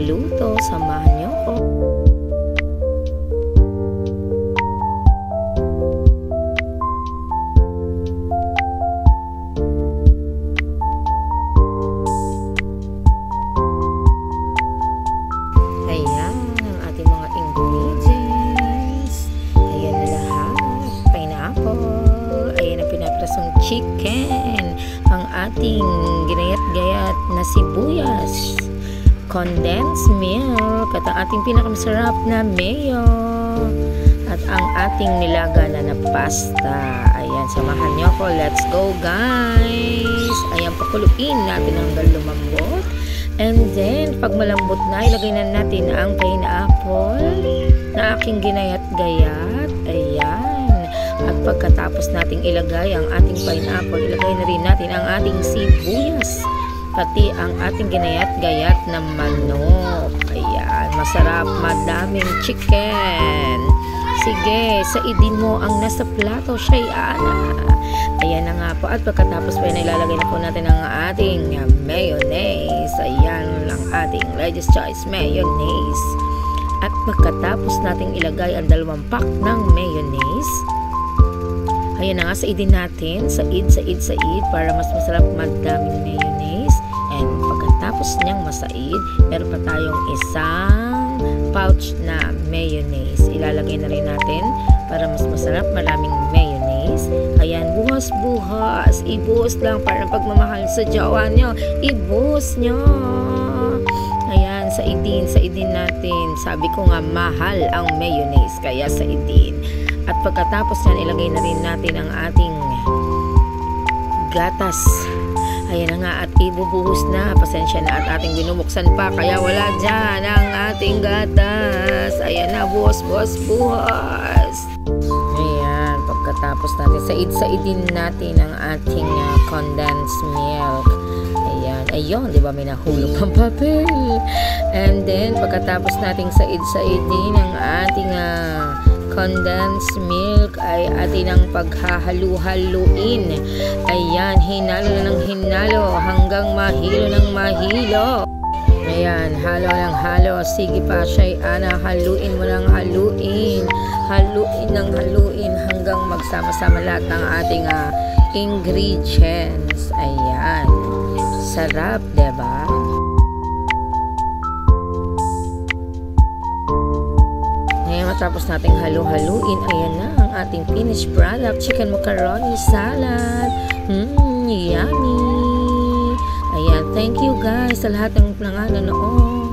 magluto. Samahan niyo ko. Ayan ang ating mga ingredients. Ayan na lahat. Pineapple. Ayan ang pinaprasong chicken. Ang ating ginayat-gayat na sibuyas. Condensed milk. At ang ating pinakamasarap na mayo. At ang ating nilaga na pasta. Ayan, samahan nyo ako. Let's go, guys. Ayan, pakuluin natin hanggang lumambot. And then, pag malambot na, ilagay na natin ang pineapple na aking ginayat-gayat. Ayan. At pagkatapos nating ilagay ang ating pineapple, ilagay na rin natin ang ating sibuyas. Pati ang ating ginayat-gayat na manok. Ayan. Masarap, madaming chicken. Sige, saidin mo ang nasa plato, Shayana. Ayan na nga po. At pagkatapos po yan, ilalagay na po natin ang ating mayonnaise. Ayan ang ating Lady's Choice mayonnaise. At pagkatapos nating ilagay ang 2 pack ng mayonnaise, ayan na nga, saidin natin. Said para mas masarap, madaming mayonnaise. And pagkatapos niyang masaid, meron pa tayong isang pouch na mayonnaise. Ilalagay na rin natin para mas masarap, maraming mayonnaise. Ayan, buhos-buhos. Ibuhos lang para pagmamahal sa jowa nyo. Ibuhos nyo. Ayan, saidin natin. Sabi ko nga, mahal ang mayonnaise, kaya saidin. At pagkatapos yan, ilagay na rin natin ang ating gatas. Ayan na nga, at ibubuhos na. Pasensya na at ating binubuksan pa, kaya wala dyan ang ating gatas. Ayan na, buhos. Ayan, pagkatapos natin, saidin natin ang ating condensed milk. Ayan, ayun, di ba may nahulog pang papel? And then, pagkatapos nating saidin ang ating condensed milk, ay atin ang paghahalu-haluin. Ayan, hinalo na ng hinalo hanggang mahilo ng mahilo. Ayan, halo ng halo. Sige pa, Shayana, haluin mo ng haluin. Haluin ng haluin hanggang magsama-sama lahat ng ating ingredients. Ayan, sarap, diba? Matapos nating halu-haluin, ayan na ang ating finished product, chicken macaroni salad. Yummy! Ayan, thank you guys sa lahat ng nanonood.